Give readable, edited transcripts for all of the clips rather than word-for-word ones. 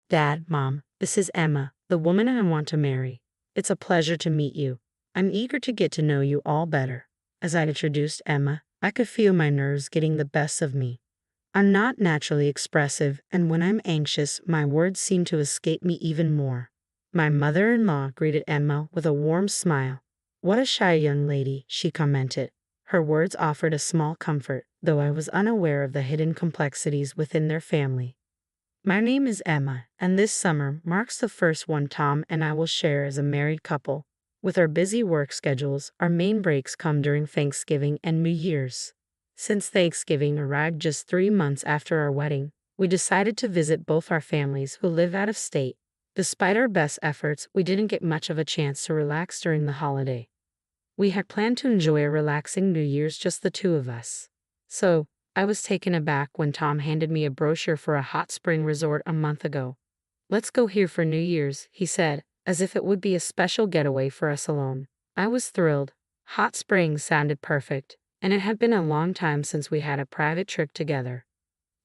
Dad, Mom, this is Emma, the woman I want to marry. It's a pleasure to meet you. I'm eager to get to know you all better. As I introduced Emma, I could feel my nerves getting the best of me. I'm not naturally expressive, and when I'm anxious, my words seem to escape me even more. My mother-in-law greeted Emma with a warm smile. "What a shy young lady," she commented. Her words offered a small comfort, though I was unaware of the hidden complexities within their family. My name is Emma, and this summer marks the first one Tom and I will share as a married couple. With our busy work schedules, our main breaks come during Thanksgiving and New Year's. Since Thanksgiving arrived just 3 months after our wedding, we decided to visit both our families who live out of state. Despite our best efforts, we didn't get much of a chance to relax during the holiday. We had planned to enjoy a relaxing New Year's, just the two of us. So, I was taken aback when Tom handed me a brochure for a hot spring resort a month ago. "Let's go here for New Year's," he said, as if it would be a special getaway for us alone. I was thrilled. Hot springs sounded perfect, and it had been a long time since we had a private trip together.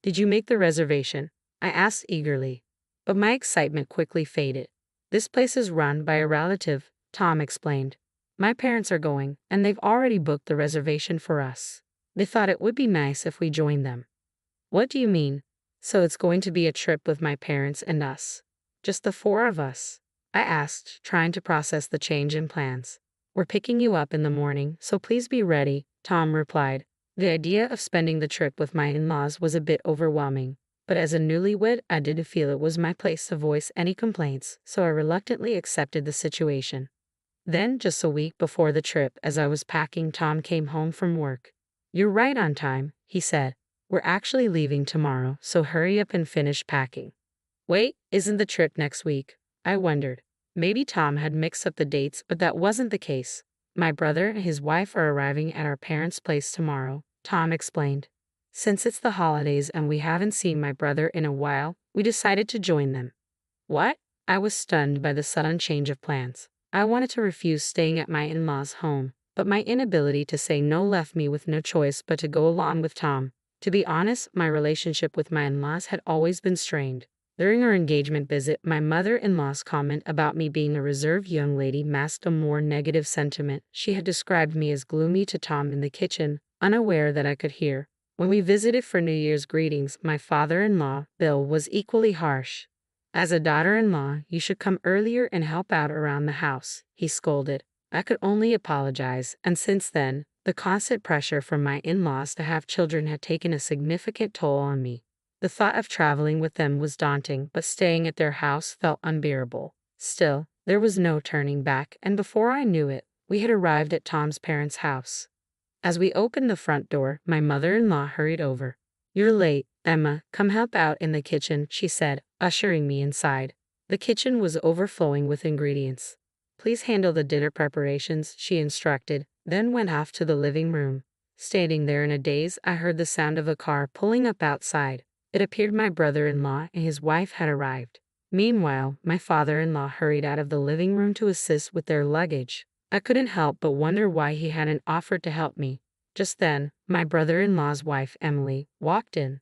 "Did you make the reservation?" I asked eagerly. But my excitement quickly faded. "This place is run by a relative," Tom explained. "My parents are going, and they've already booked the reservation for us. They thought it would be nice if we joined them." "What do you mean?" "So it's going to be a trip with my parents and us. Just the four of us?" I asked, trying to process the change in plans. "We're picking you up in the morning, so please be ready," Tom replied. The idea of spending the trip with my in-laws was a bit overwhelming, but as a newlywed, I didn't feel it was my place to voice any complaints, so I reluctantly accepted the situation. Then, just a week before the trip, as I was packing, Tom came home from work. "You're right on time," he said. "We're actually leaving tomorrow, so hurry up and finish packing." "Wait, isn't the trip next week?" I wondered. Maybe Tom had mixed up the dates, but that wasn't the case. "My brother and his wife are arriving at our parents' place tomorrow," Tom explained. "Since it's the holidays and we haven't seen my brother in a while, we decided to join them." "What?" I was stunned by the sudden change of plans. I wanted to refuse staying at my in-laws' home, but my inability to say no left me with no choice but to go along with Tom. To be honest, my relationship with my in-laws had always been strained. During our engagement visit, my mother-in-law's comment about me being a reserved young lady masked a more negative sentiment. She had described me as gloomy to Tom in the kitchen, unaware that I could hear. When we visited for New Year's greetings, my father-in-law, Bill, was equally harsh. "As a daughter-in-law, you should come earlier and help out around the house," he scolded. I could only apologize, and since then, the constant pressure from my in-laws to have children had taken a significant toll on me. The thought of traveling with them was daunting, but staying at their house felt unbearable. Still, there was no turning back, and before I knew it, we had arrived at Tom's parents' house. As we opened the front door, my mother-in-law hurried over. "You're late, Emma. Come help out in the kitchen," she said, ushering me inside. The kitchen was overflowing with ingredients. "Please handle the dinner preparations," she instructed, then went off to the living room. Standing there in a daze, I heard the sound of a car pulling up outside. It appeared my brother-in-law and his wife had arrived. Meanwhile, my father-in-law hurried out of the living room to assist with their luggage. I couldn't help but wonder why he hadn't offered to help me. Just then, my brother-in-law's wife, Emily, walked in.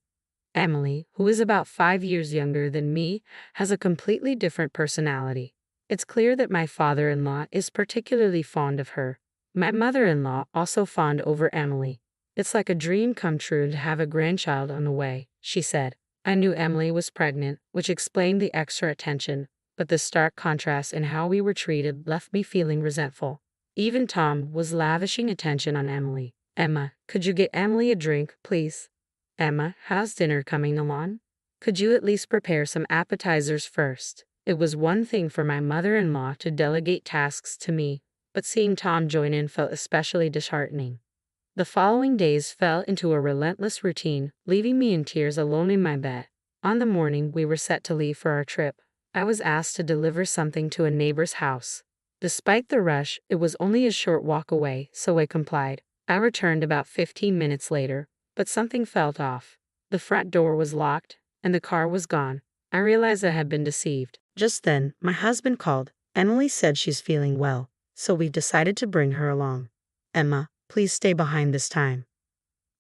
Emily, who is about 5 years younger than me, has a completely different personality. It's clear that my father-in-law is particularly fond of her. My mother-in-law also fawned over Emily. "It's like a dream come true to have a grandchild on the way," she said. I knew Emily was pregnant, which explained the extra attention, but the stark contrast in how we were treated left me feeling resentful. Even Tom was lavishing attention on Emily. "Emma, could you get Emily a drink, please?" "Emma, how's dinner coming along? Could you at least prepare some appetizers first?" It was one thing for my mother-in-law to delegate tasks to me, but seeing Tom join in felt especially disheartening. The following days fell into a relentless routine, leaving me in tears alone in my bed. On the morning we were set to leave for our trip, I was asked to deliver something to a neighbor's house. Despite the rush, it was only a short walk away, so I complied. I returned about 15 minutes later, but something felt off. The front door was locked, and the car was gone. I realized I had been deceived. Just then, my husband called. Emily said she's feeling well, so we decided to bring her along. "Emma, please stay behind this time."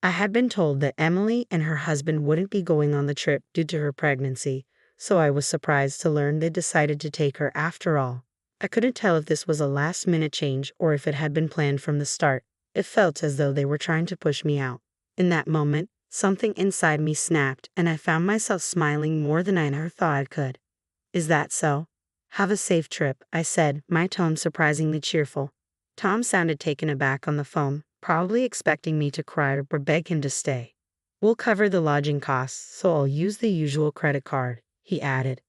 I had been told that Emily and her husband wouldn't be going on the trip due to her pregnancy, so I was surprised to learn they decided to take her after all. I couldn't tell if this was a last-minute change or if it had been planned from the start. It felt as though they were trying to push me out. In that moment, something inside me snapped, and I found myself smiling more than I ever thought I could. Is that so? Have a safe trip, I said, my tone surprisingly cheerful. Tom sounded taken aback on the phone, probably expecting me to cry or beg him to stay. We'll cover the lodging costs, so I'll use the usual credit card, he added.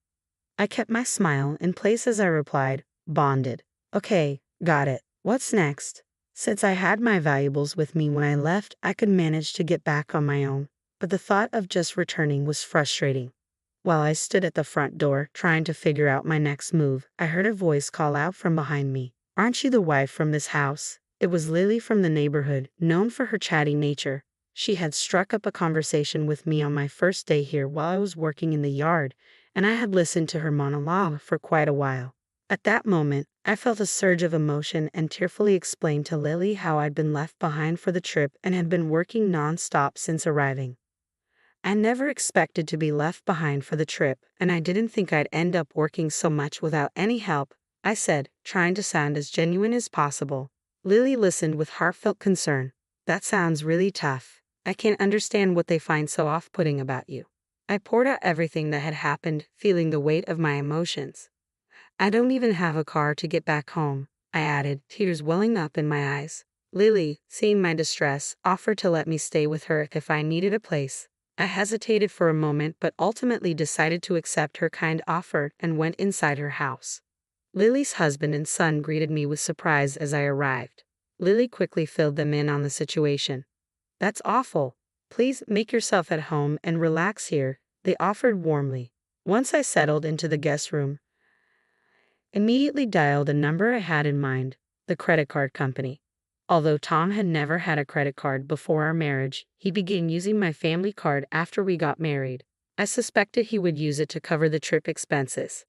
I kept my smile in place as I replied, bonded. Okay, got it. What's next? Since I had my valuables with me when I left, I could manage to get back on my own, but the thought of just returning was frustrating. While I stood at the front door, trying to figure out my next move, I heard a voice call out from behind me. Aren't you the wife from this house? It was Lily from the neighborhood, known for her chatty nature. She had struck up a conversation with me on my first day here while I was working in the yard, and I had listened to her monologue for quite a while. At that moment, I felt a surge of emotion and tearfully explained to Lily how I'd been left behind for the trip and had been working non-stop since arriving. I never expected to be left behind for the trip, and I didn't think I'd end up working so much without any help, I said, trying to sound as genuine as possible. Lily listened with heartfelt concern. That sounds really tough. I can't understand what they find so off-putting about you. I poured out everything that had happened, feeling the weight of my emotions. I don't even have a car to get back home, I added, tears welling up in my eyes. Lily, seeing my distress, offered to let me stay with her if I needed a place. I hesitated for a moment but ultimately decided to accept her kind offer and went inside her house. Lily's husband and son greeted me with surprise as I arrived. Lily quickly filled them in on the situation. That's awful. Please make yourself at home and relax here, they offered warmly. Once I settled into the guest room, immediately dialed a number I had in mind, the credit card company. Although Tom had never had a credit card before our marriage, he began using my family card after we got married. I suspected he would use it to cover the trip expenses.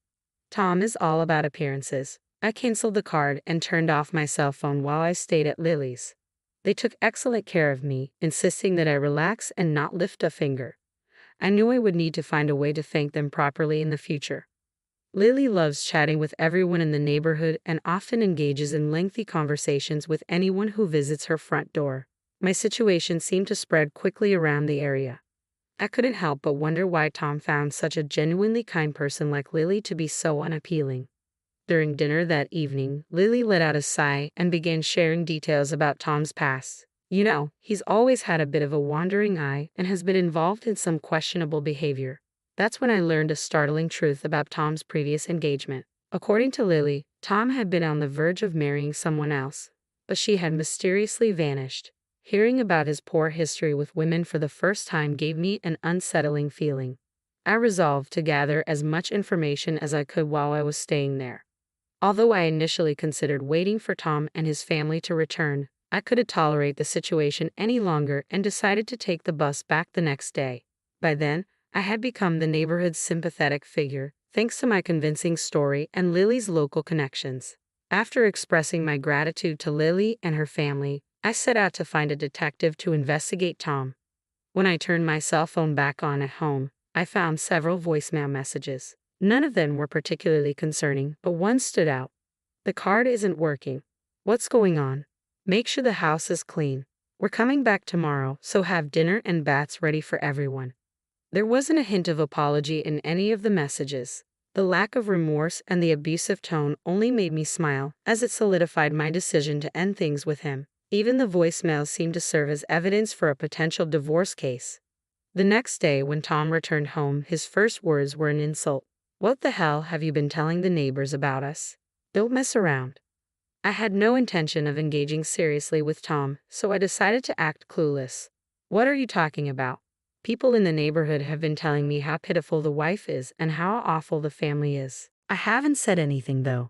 Tom is all about appearances. I canceled the card and turned off my cell phone while I stayed at Lily's. They took excellent care of me, insisting that I relax and not lift a finger. I knew I would need to find a way to thank them properly in the future. Lily loves chatting with everyone in the neighborhood and often engages in lengthy conversations with anyone who visits her front door. My situation seemed to spread quickly around the area. I couldn't help but wonder why Tom found such a genuinely kind person like Lily to be so unappealing. During dinner that evening, Lily let out a sigh and began sharing details about Tom's past. You know, he's always had a bit of a wandering eye and has been involved in some questionable behavior. That's when I learned a startling truth about Tom's previous engagement. According to Lily, Tom had been on the verge of marrying someone else, but she had mysteriously vanished. Hearing about his poor history with women for the first time gave me an unsettling feeling. I resolved to gather as much information as I could while I was staying there. Although I initially considered waiting for Tom and his family to return, I couldn't tolerate the situation any longer and decided to take the bus back the next day. By then, I had become the neighborhood's sympathetic figure, thanks to my convincing story and Lily's local connections. After expressing my gratitude to Lily and her family, I set out to find a detective to investigate Tom. When I turned my cell phone back on at home, I found several voicemail messages. None of them were particularly concerning, but one stood out. The card isn't working. What's going on? Make sure the house is clean. We're coming back tomorrow, so have dinner and baths ready for everyone. There wasn't a hint of apology in any of the messages. The lack of remorse and the abusive tone only made me smile, as it solidified my decision to end things with him. Even the voicemails seemed to serve as evidence for a potential divorce case. The next day, when Tom returned home, his first words were an insult. What the hell have you been telling the neighbors about us? Don't mess around. I had no intention of engaging seriously with Tom, so I decided to act clueless. What are you talking about? People in the neighborhood have been telling me how pitiful the wife is and how awful the family is. I haven't said anything, though.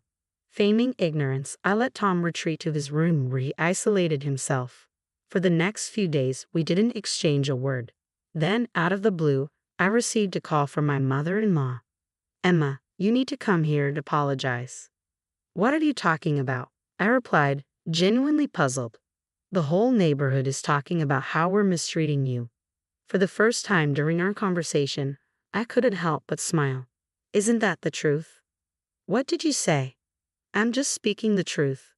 Feigning ignorance, I let Tom retreat to his room where he isolated himself. For the next few days, we didn't exchange a word. Then, out of the blue, I received a call from my mother-in-law. Emma, you need to come here and apologize. What are you talking about? I replied, genuinely puzzled. The whole neighborhood is talking about how we're mistreating you. For the first time during our conversation, I couldn't help but smile. Isn't that the truth? What did you say? I'm just speaking the truth.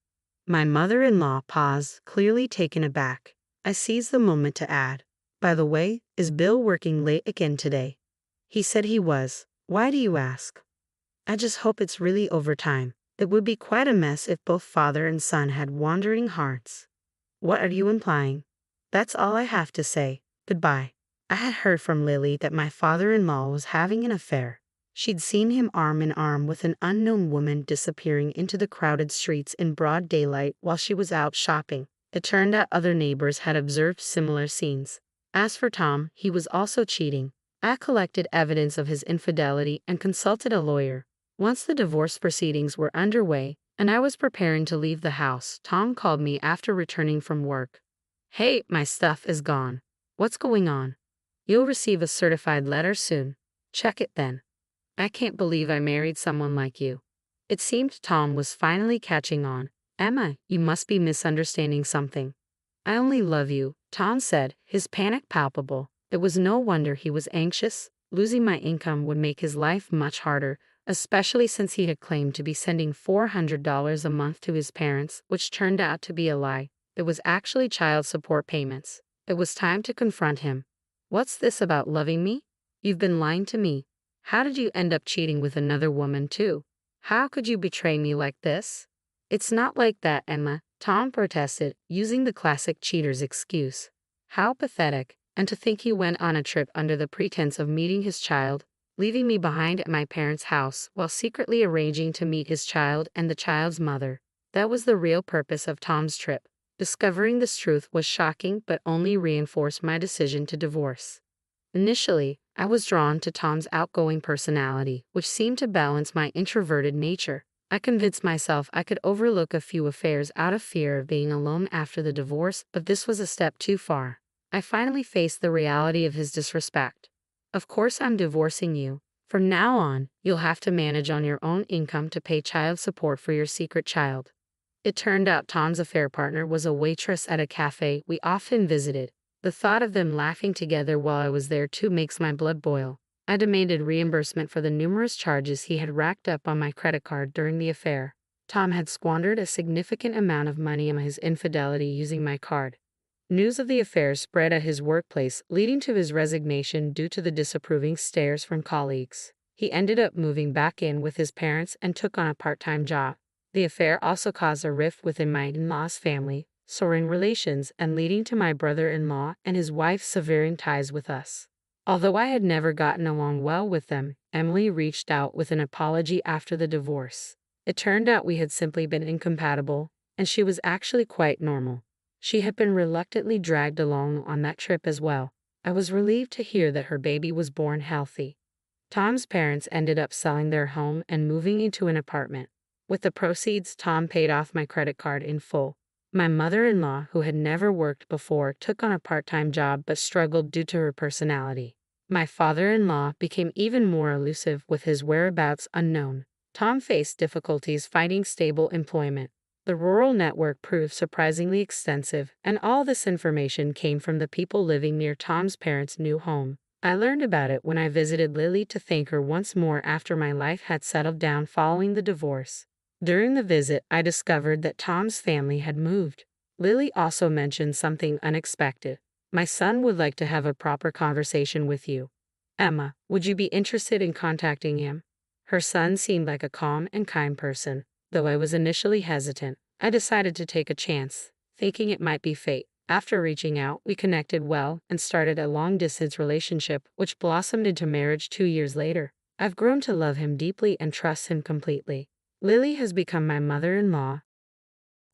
My mother-in-law paused, clearly taken aback. I seized the moment to add, by the way, is Bill working late again today? He said he was. Why do you ask? I just hope it's really overtime. It would be quite a mess if both father and son had wandering hearts. What are you implying? That's all I have to say. Goodbye. I had heard from Lily that my father-in-law was having an affair. She'd seen him arm in arm with an unknown woman disappearing into the crowded streets in broad daylight while she was out shopping. It turned out other neighbors had observed similar scenes. As for Tom, he was also cheating. I collected evidence of his infidelity and consulted a lawyer. Once the divorce proceedings were underway, and I was preparing to leave the house, Tom called me after returning from work. Hey, my stuff is gone. What's going on? You'll receive a certified letter soon. Check it then. I can't believe I married someone like you. It seemed Tom was finally catching on. Emma, you must be misunderstanding something. I only love you, Tom said, his panic palpable. It was no wonder he was anxious. Losing my income would make his life much harder, especially since he had claimed to be sending $400 a month to his parents, which turned out to be a lie. It was actually child support payments. It was time to confront him. What's this about loving me? You've been lying to me. How did you end up cheating with another woman too? How could you betray me like this? It's not like that, Emma, Tom protested, using the classic cheater's excuse. How pathetic, and to think he went on a trip under the pretense of meeting his child, leaving me behind at my parents' house while secretly arranging to meet his child and the child's mother. That was the real purpose of Tom's trip. Discovering this truth was shocking but only reinforced my decision to divorce. Initially, I was drawn to Tom's outgoing personality, which seemed to balance my introverted nature. I convinced myself I could overlook a few affairs out of fear of being alone after the divorce, but this was a step too far. I finally faced the reality of his disrespect. Of course I'm divorcing you. From now on, you'll have to manage on your own income to pay child support for your secret child. It turned out Tom's affair partner was a waitress at a cafe we often visited. The thought of them laughing together while I was there too makes my blood boil. I demanded reimbursement for the numerous charges he had racked up on my credit card during the affair. Tom had squandered a significant amount of money on his infidelity using my card. News of the affair spread at his workplace, leading to his resignation due to the disapproving stares from colleagues. He ended up moving back in with his parents and took on a part-time job. The affair also caused a rift within my in-law's family, souring relations and leading to my brother-in-law and his wife severing ties with us. Although I had never gotten along well with them, Emily reached out with an apology after the divorce. It turned out we had simply been incompatible, and she was actually quite normal. She had been reluctantly dragged along on that trip as well. I was relieved to hear that her baby was born healthy. Tom's parents ended up selling their home and moving into an apartment. With the proceeds, Tom paid off my credit card in full. My mother-in-law, who had never worked before, took on a part-time job but struggled due to her personality. My father-in-law became even more elusive with his whereabouts unknown. Tom faced difficulties finding stable employment. The rural network proved surprisingly extensive, and all this information came from the people living near Tom's parents' new home. I learned about it when I visited Lily to thank her once more after my life had settled down following the divorce. During the visit, I discovered that Tom's family had moved. Lily also mentioned something unexpected. My son would like to have a proper conversation with you. Emma, would you be interested in contacting him? Her son seemed like a calm and kind person. Though I was initially hesitant, I decided to take a chance, thinking it might be fate. After reaching out, we connected well and started a long-distance relationship, which blossomed into marriage 2 years later. I've grown to love him deeply and trust him completely. Lily has become my mother-in-law,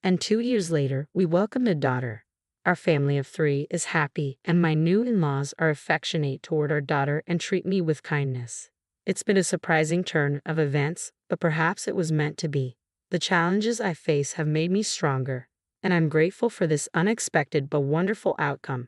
and 2 years later, we welcomed a daughter. Our family of 3 is happy, and my new in-laws are affectionate toward our daughter and treat me with kindness. It's been a surprising turn of events, but perhaps it was meant to be. The challenges I face have made me stronger, and I'm grateful for this unexpected but wonderful outcome.